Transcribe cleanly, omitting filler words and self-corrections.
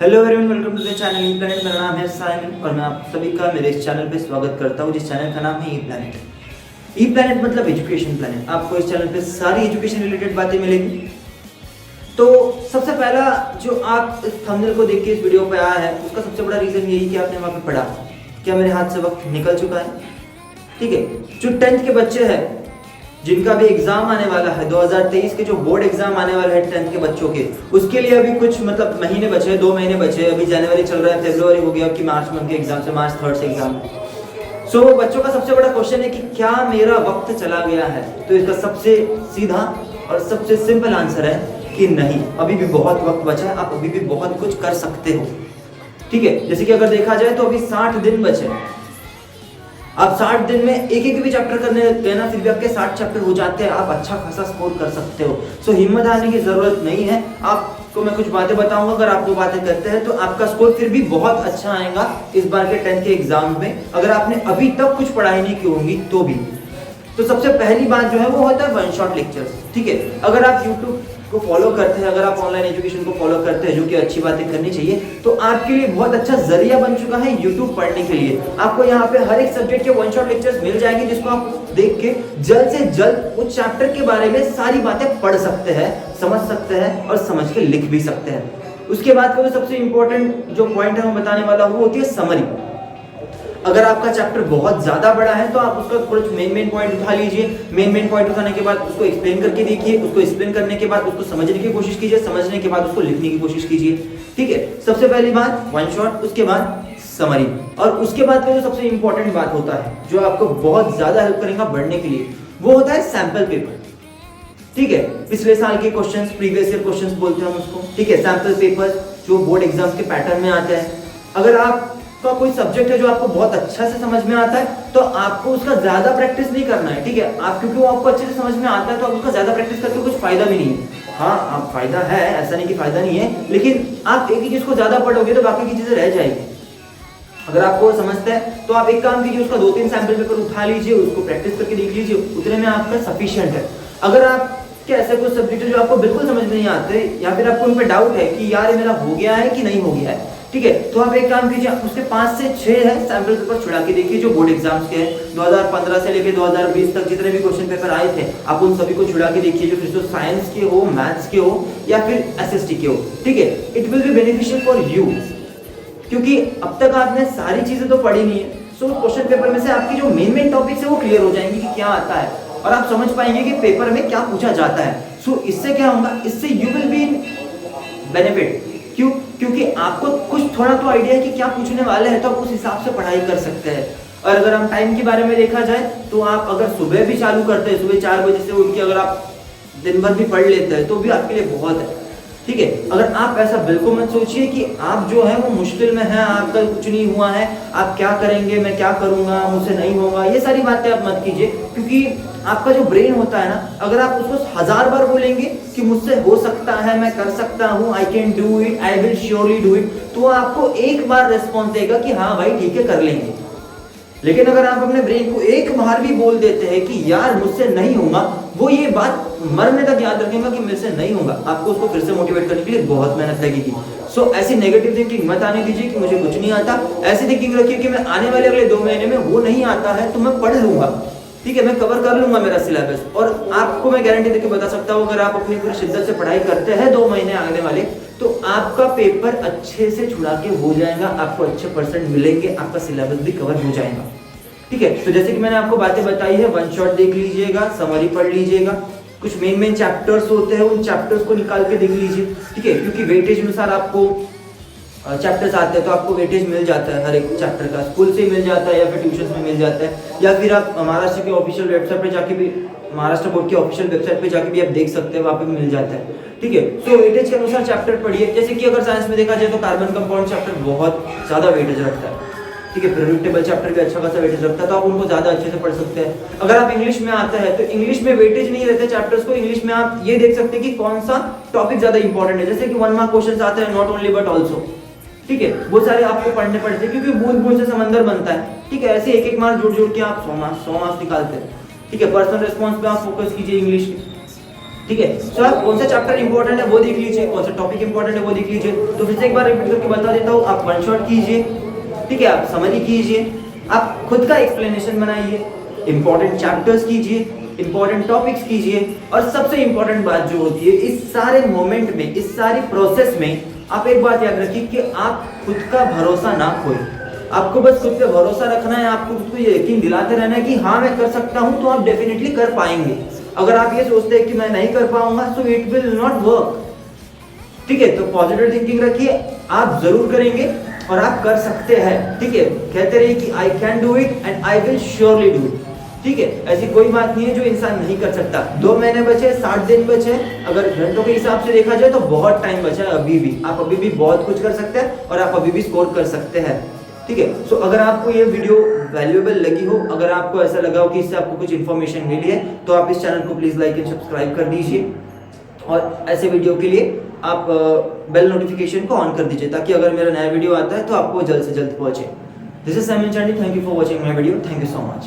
Hello everyone, welcome to the channel E planet. मेरा नाम है साइमन और मैं आप सभी का मेरे इस चैनल पे स्वागत करता हूँ, जिस चैनल का नाम है ई प्लैनेट। ई प्लैनेट मतलब एजुकेशन प्लैनेट। आपको इस चैनल पे सारी एजुकेशन रिलेटेड बातें मिलेंगी। तो सबसे पहला जो आप इस थंबनेल को देख के इस वीडियो पे आया है, उसका सबसे बड़ा रीजन यही कि आपने वहाँ पे पढ़ा। क्या मेरे हाथ से वक्त निकल चुका है? ठीक है। जो 10th के बच्चे हैं, जिनका भी एग्जाम आने वाला है 2023 के, जो बोर्ड एग्जाम आने वाला है 10th के बच्चों के, उसके लिए अभी कुछ महीने बचे हैं, 2 महीने बचे हैं। अभी जनवरी चल रहा है, फरवरी हो गया कि मार्च मंथ के एग्जाम से, मार्च 3rd से एग्जाम। सो बच्चों का सबसे बड़ा क्वेश्चन है कि क्या मेरा वक्त चला गया है? तो इसका सबसे सीधा और सबसे सिंपल आंसर है कि नहीं, अभी भी बहुत वक्त बचा है। आप अभी भी बहुत कुछ कर सकते हो। ठीक है। जैसे कि अगर देखा जाए तो अभी 60 दिन बचे हैं। आप 60 दिन में एक भी चैप्टर करने गए ना, फिर भी आपके 60 चैप्टर हो जाते हैं। आप अच्छा खासा स्कोर कर सकते हो। सो हिम्मत हारने की जरूरत नहीं है। आपको मैं कुछ बातें बताऊंगा, अगर आप वो बातें करते हैं तो आपका स्कोर फिर भी बहुत अच्छा आएगा इस बार के 10th के एग्जाम में, अगर आपने अभी तक कुछ पढ़ाई नहीं की होगी तो भी। तो सबसे पहली बात जो है वो होता है वन शॉट लेक्चर्स। ठीक है। अगर आप यूट्यूब को फॉलो करते हैं, अगर आप ऑनलाइन एजुकेशन को फॉलो करते हैं, जो कि अच्छी बातें करनी चाहिए, तो आपके लिए बहुत अच्छा जरिया बन चुका है यूट्यूब पढ़ने के लिए। आपको यहाँ पे हर एक सब्जेक्ट के वन शॉट लेक्चर्स मिल जाएंगे, जिसको आप देख के जल्द से जल्द उस चैप्टर के बारे में सारी बातें पढ़ सकते हैं, समझ सकते हैं और समझ के लिख भी सकते हैं। उसके बाद का जो सबसे इंपॉर्टेंट जो पॉइंट है मैं बताने वाला हूँ, वो होती है समरी। अगर आपका चैप्टर बहुत ज्यादा बड़ा है तो आप उसका कुछ मेन पॉइंट उठा लीजिए। मेन पॉइंट उठाने के बाद उसको एक्सप्लेन करके देखिए। उसको एक्सप्लेन करने के बाद उसको समझने की कोशिश कीजिए। समझने के बाद उसको लिखने की कोशिश कीजिए। ठीक है। सबसे पहली बात वन शॉट, उसके बाद समरी, और उसके बाद का जो सबसे इंपॉर्टेंट बात होता है, जो आपको बहुत ज्यादा हेल्प करेगा बढ़ने के लिए, वो होता है सैंपल पेपर। ठीक है। पिछले साल के क्वेश्चंस, प्रीवियस ईयर क्वेश्चंस बोलते हैं हम उसको। ठीक है। सैंपल पेपर जो बोर्ड एग्जाम्स के पैटर्न में आता है। अगर आप का कोई सब्जेक्ट है जो आपको बहुत अच्छा से समझ में आता है, तो आपको उसका ज्यादा प्रैक्टिस नहीं करना है। ठीक है। आप क्योंकि वो आपको अच्छे से समझ में आता है, तो आप उसका ज्यादा प्रैक्टिस करके कुछ फायदा भी नहीं है। हाँ, आप फायदा है, ऐसा नहीं कि फायदा नहीं है, लेकिन आप एक ही चीज को ज्यादा पढ़ोगे तो बाकी की चीजें रह जाएगी। अगर आपको समझते हैं तो आप एक काम कीजिए, उसका 2-3 सैंपल पेपर उठा लीजिए, उसको प्रैक्टिस करके देख लीजिए, उतने में आपका सफिशिएंट है। अगर आप क्या ऐसे कुछ सब्जेक्ट है जो आपको बिल्कुल समझ में नहीं आते, या फिर आपको उन पे डाउट है कि यार ये मेरा हो गया है कि नहीं हो गया है, ठीक है, तो आप एक काम कीजिए, उसके 5 से 6 है सैंपल पेपर छुड़ा के देखिए, जो बोर्ड एग्जाम्स के हैं 2015 से लेकर 2020 तक जितने भी क्वेश्चन पेपर आए थे, आप उन सभी को छुड़ा के देखिए, जो फिर तो साइंस के हो, मैथ्स के हो या फिर एसएसटी के हो। ठीक है। It will be beneficial for you, क्योंकि अब तक आपने सारी चीजें तो पढ़ी नहीं है। सो क्वेश्चन पेपर में से आपकी जो मेन टॉपिक्स है वो क्लियर हो जाएंगे कि क्या आता है, और आप समझ पाएंगे कि पेपर में क्या पूछा जाता है। सो इससे क्या होगा, इससे you will be in benefit. क्यों? क्योंकि आपको कुछ थोड़ा तो आइडिया है कि क्या पूछने वाले हैं, तो आप उस हिसाब से पढ़ाई कर सकते हैं। और अगर हम टाइम के बारे में देखा जाए, तो आप अगर सुबह भी चालू करते हैं, सुबह 4 बजे से उठ के अगर आप दिन भर भी पढ़ लेते हैं, तो भी आपके लिए बहुत है। ठीक है। अगर आप ऐसा बिल्कुल मत सोचिए कि आप जो है वो मुश्किल में है, आपका कुछ नहीं हुआ है, आप क्या करेंगे, मैं क्या करूंगा, मुझसे नहीं होगा, ये सारी बातें आप मत कीजिए। क्योंकि आपका जो ब्रेन होता है ना, अगर आप उसको 1000 बार बोलेंगे कि मुझसे हो सकता है, मैं कर सकता हूँ, I can do it, I will surely do it, तो आपको एक बार रिस्पॉन्स देगा कि हाँ भाई ठीक है, कर लेंगे। लेकिन अगर आप अपने ब्रेन को एक बार भी बोल देते हैं कि यार मुझसे नहीं होगा, वो ये बात मरने तक याद रखेगा कि मुझसे नहीं होगा, आपको उसको फिर से मोटिवेट करने के लिए बहुत मेहनत लगेगी। सो ऐसी नेगेटिव थिंकिंग मत आने दीजिए कि मुझे कुछ नहीं आता। ऐसी थिंकिंग रखिए कि मैं आने वाले अगले 2 महीने में वो नहीं आता है तो मैं पढ़ लूंगा। ठीक है, मैं कवर कर लूंगा मेरा सिलेबस। और आपको मैं गारंटी देके बता सकता हूँ, अगर आप अपनी पूरी शिद्दत से पढ़ाई करते हैं 2 महीने आने वाले, तो आपका पेपर अच्छे से छुड़ा के हो जाएगा, आपको अच्छे परसेंट मिलेंगे, आपका सिलेबस भी कवर हो जाएगा। ठीक है। तो जैसे कि मैंने आपको बातें बताई है, वन शॉट देख लीजिएगा, समरी पढ़ लीजिएगा, कुछ मेन चैप्टर्स होते हैं उन चैप्टर्स को निकाल के देख लीजिए। ठीक है। क्योंकि वेटेज अनुसार आपको चैप्टर्स आते हैं, तो आपको वेटेज मिल जाता है हर एक चैप्टर का, स्कूल से मिल जाता है या फिर ट्यूशन में मिल जाता है, या फिर आप महाराष्ट्र के ऑफिशियल वेबसाइट पे जाके भी, महाराष्ट्र बोर्ड की ऑफिशियल वेबसाइट पे जाके भी आप देख सकते हैं, वहाँ पे मिल जाता है। ठीक है। तो वेटेज के अनुसार चैप्टर पढ़िए। जैसे कि अगर साइंस में देखा जाए तो कार्बन कंपाउंड चैप्टर बहुत ज्यादा वेटेज रखता है। ठीक है। पीरियोडिक टेबल चैप्टर भी अच्छा खासा वेटेज रखता है, तो आप उनको ज्यादा अच्छे से पढ़ सकते हैं। अगर आप इंग्लिश में आते हैं तो इंग्लिश में वेटेज नहीं रहते चैप्टर्स को, इंग्लिश में आप ये देख सकते हैं कि कौन सा टॉपिक ज्यादा इंपॉर्टेंट है। जैसे कि 1 मार्क क्वेश्चंस आते हैं, नॉट ओनली बट ऑल्सो। ठीक है। बहुत सारे आपको पढ़ने पड़ते हैं, क्योंकि बूंद बूंद से समंदर बनता है। ठीक है। ऐसे एक मार्क जोड़ जोड़ के आप 100 मार्क्स निकालते हैं। ठीक है। पर्सनल रिस्पॉन्स पे आप फोकस कीजिए इंग्लिश के। ठीक है। तो आप कौन सा चैप्टर इंपॉर्टेंट है वो देख लीजिए, कौन सा टॉपिक इंपॉर्टेंट है वो देख लीजिए। तो फिर से एक बार रिपीट करके बता देता हूँ, आप वन शॉट कीजिए, ठीक है, आप समरी कीजिए, आप खुद का एक्सप्लेनेशन बनाइए, इंपॉर्टेंट चैप्टर्स कीजिए, इंपॉर्टेंट टॉपिक्स कीजिए, और सबसे इंपॉर्टेंट बात जो होती है इस सारे मोमेंट में, इस सारी प्रोसेस में, आप एक बात याद रखिए कि आप खुद का भरोसा ना खोएं। आपको बस खुद पे भरोसा रखना है, आपको खुद को ये यकीन दिलाते रहना है कि हाँ मैं कर सकता हूँ, तो आप डेफिनेटली कर पाएंगे। अगर आप ये सोचते हैं कि मैं नहीं कर पाऊंगा, so it will not work, ठीक है। तो पॉजिटिव थिंकिंग रखिए, आप जरूर करेंगे और आप कर सकते हैं, ठीक है। कहते रहिए कि I can do it and I will surely do it, ठीक है। ऐसी कोई बात नहीं है जो इंसान नहीं कर सकता। 2 महीने बचे, 60 दिन बचे, अगर घंटों के हिसाब से देखा जाए तो बहुत टाइम बचा है अभी भी। आप अभी भी बहुत कुछ कर सकते हैं और आप अभी भी स्कोर कर सकते हैं, ठीक है। सो अगर आपको ये वीडियो वैल्यूएबल लगी हो, अगर आपको ऐसा लगा हो कि इससे आपको कुछ इन्फॉर्मेशन मिली है, तो आप इस चैनल को प्लीज लाइक एंड सब्सक्राइब कर दीजिए, और ऐसे वीडियो के लिए आप बेल नोटिफिकेशन को ऑन कर दीजिए, ताकि अगर मेरा नया वीडियो आता है तो आपको जल्द से जल्द पहुंचे। This is Simon Chandy, thank you for watching my video, thank you so much.